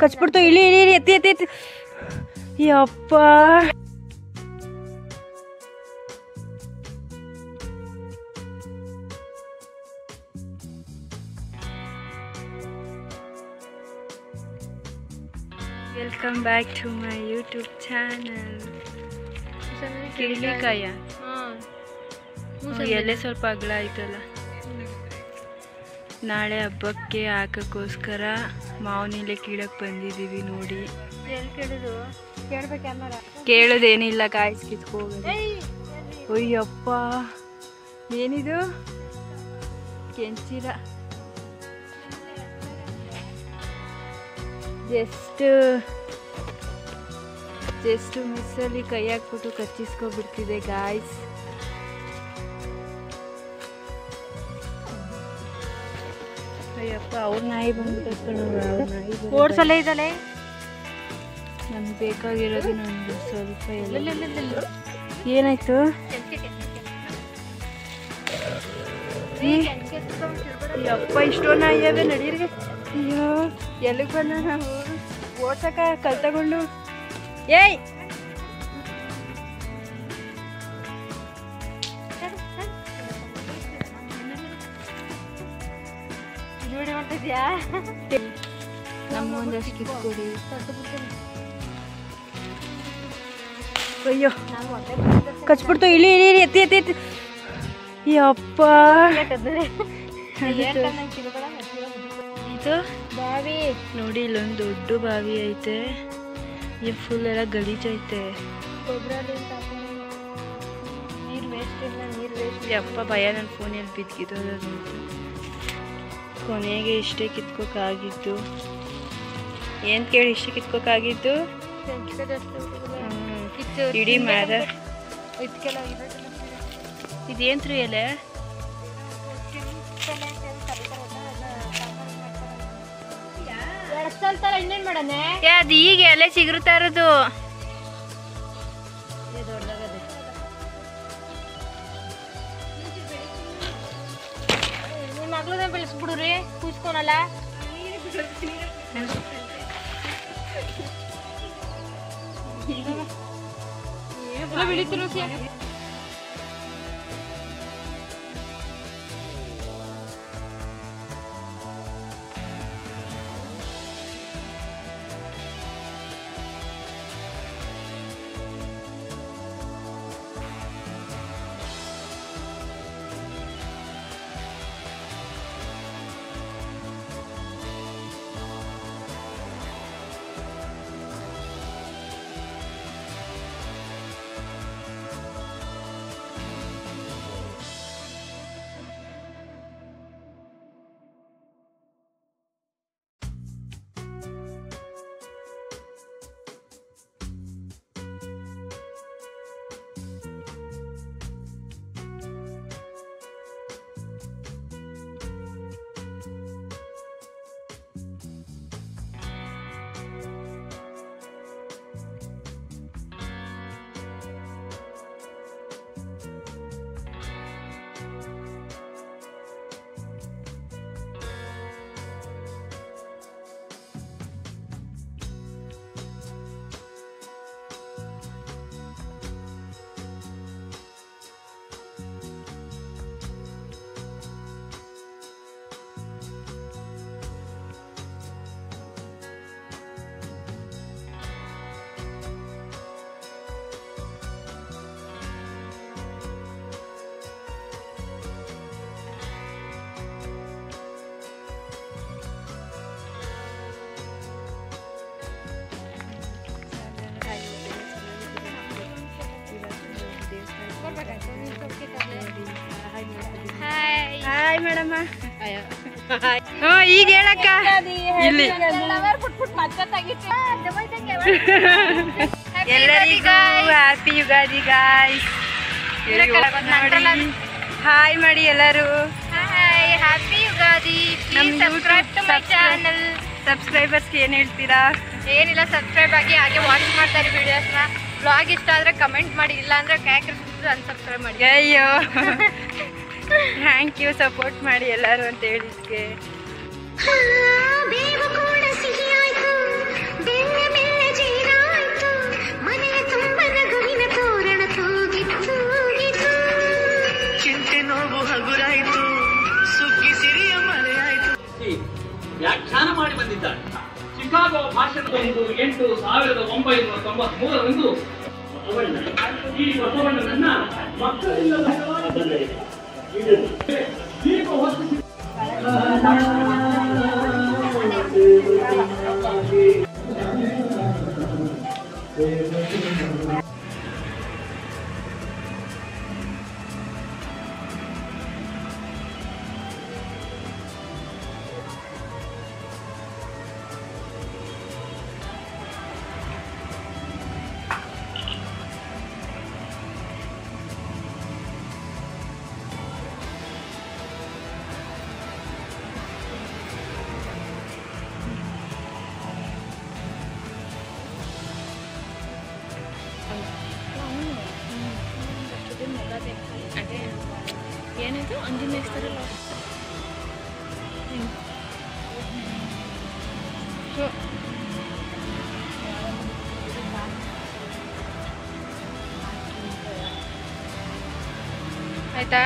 ಕಚ್ಬಿಡ್ತು. ಇಳಿ ಇಳಿ ಇಳಿ ಎತ್ತಿ ಎತ್ತಿ ಎತ್ತಿ. ಯಪ್ಪ welcome back to my YouTube channel. ಕಿರ್ಲಿಕಾಯ ಎಲೆ ಸ್ವಲ್ಪ ಅಗಲ ಆಯ್ತಲ್ಲ. ನಾಳೆ ಹಬ್ಬಕ್ಕೆ ಹಾಕೋಕ್ಕೋಸ್ಕರ ಮಾವನಿಲೆ ಕೀಳಕ್ಕೆ ಬಂದಿದ್ದೀವಿ ನೋಡಿ. ಕೇಳೋದೇನಿಲ್ಲ, ಕಾಯಿಸ್ ಕಿತ್ಕೋಗೋದು. ಅಯ್ಯಪ್ಪ ಏನಿದು ಕೆಂಚಿರ. ಜಸ್ಟ್ ಮಿಸ್ಸಲ್ಲಿ ಕೈ ಹಾಕ್ಬಿಟ್ಟು ಕಚ್ಚಿಸ್ಕೊಬಿಡ್ತಿದೆ ಗಾಯ್ಸ್. ಅಯ್ಯಪ್ಪ ಅವ್ರ ನಾಯಿ ಬಂದ್ಬಿಟ್ಟು ಓಡ್ಸಲ್ಲ ಇದ್ದಲೆ. ನಮ್ಗೆ ಬೇಕಾಗಿರೋದು ನಮ್ದು ಸ್ವಲ್ಪ ಎಲ್ಲ. ಏನಾಯ್ತು? ಅಪ್ಪ ಇಷ್ಟೊಂದು ನಾಯಿವೆ ನಡೀರಿಗೆ. ಅಯ್ಯೋ ಎಲ್ಲಿಗೆ ಬಂದ ನಾವು ಓಡ್ಸಕ ಕಲ್ ತಗೊಂಡು. ಏಯ್ ಮಾಡ್ತಿದ್ಯಾ? ನಮ್ಮ ಒಂದಷ್ಟು ಕಿತ್ಕೊಡಿ. ಅಯ್ಯೋ ಕಚ್ಬಿಡ್ತು. ಇಳಿ ಇಳಿ ಇಳಿ ಎತ್ತಿ ಎತ್ತಿ ಎತ್ತಿ. ಯಪ್ಪ ಇದು ಬಾವಿ ನೋಡಿ. ಇಲ್ಲೊಂದು ದೊಡ್ಡ ಬಾವಿ ಐತೆ. ಈ ಫುಲ್ ಎಲ್ಲ ಗಲೀಜೈತೆ. ನೀರು ವೇಸ್ಟ್ ಇಲ್ಲ, ನೀರು ವೇಸ್ಟ್. ಯಪ್ಪ ಭಯ, ನನ್ನ ಫೋನಲ್ಲಿ ಬಿದ್ದಿದ್ದೋದು. ಕೊನೆಗೆ ಇಷ್ಟೇ ಕಿತ್ಕೋಕಾಗಿದ್ದು. ಏನು ಕೇಳಿ ಇಷ್ಟೇ ಕಿತ್ಕೋಕಾಗಿದ್ದು? ಇಡೀ ಮರ ಇದೇನ್ರಿ ಎಲೆ? ಅದು ಈಗ ಎಲೆ ಸಿಗುತ್ತಾ ಇರೋದು. ನಿಮ್ಮ ಮಗಳನ್ನ ಬೆಳೆಸ್ಬಿಡ್ರಿ, ಕೂಸ್ಕೊನಲ್ಲ. ಬೆಳಿತೀರ ಹಾಯ್ ಮೇಡಮ್ಮ. ಈಗ ಹೇಳಕ್ಕ ಇಲ್ಲಿ ಎಲ್ಲರಿಗೂ ಹ್ಯಾಪಿ ಯುಗಾದಿ ಗಾಯ್ಸ್. ಹಾಯ್ ಮಾಡಿ ಎಲ್ಲರೂ. ಹ್ಯಾಪಿ ಯುಗಾದಿ. ಸಬ್ಸ್ಕ್ರೈಬರ್ಸ್ಗೆ ಏನು ಹೇಳ್ತೀರಾ? ಏನಿಲ್ಲ, ಸಬ್ಸ್ಕ್ರೈಬ್ ಆಗಿ ಹಾಗೆ ವಾಚ್ ಮಾಡ್ತಾರೆ ವಿಡಿಯೋಸ್ನ. ಬ್ಲಾಗ್ ಇಷ್ಟ ಆದರೆ ಕಮೆಂಟ್ ಮಾಡಿ, ಇಲ್ಲ ಅಂದರೆ ಅನ್ಸಬ್ಸ್ಕ್ರೈಬ್ ಮಾಡಿ. ಅಯ್ಯೋ ಥ್ಯಾಂಕ್ ಯು, ಸಪೋರ್ಟ್ ಮಾಡಿ ಎಲ್ಲರೂ ಅಂತ ಹೇಳಿದ್ಕೆ. 8/1993 ಈ ಬಸವಣ್ಣನನ್ನ ಮಕ್ಕಳಿಲ್ಲದ ದೀಪ ಹೊತ್ತಿಸಿ ಅದೇ ಏನಿದು ಆಂಜನೇಯ ಇರ್ತಾರಲ್ಲ ಆಯ್ತಾ.